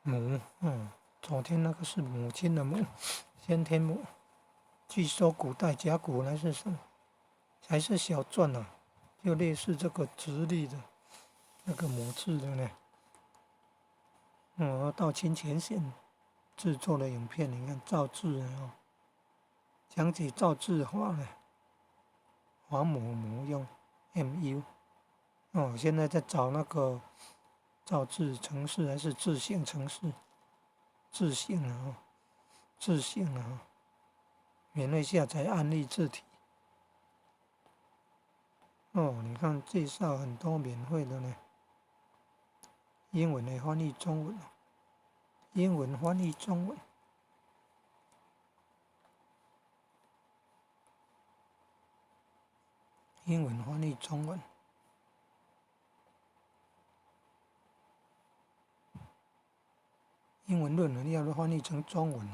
母，昨天那个是母亲的母，先天母。据说古代甲骨文还是什么，还是小篆啊，就类似这个直立的那个母字的呢。到清前线制作的影片，你看造字讲起造字法呢，华母用 MU。现在在找那个造字程式还是自性程式，自性免费下载案例字体。你看介绍很多免费的呢，英文的翻译中文，英文翻译中文，英文翻译中文，英文论文要翻译成中文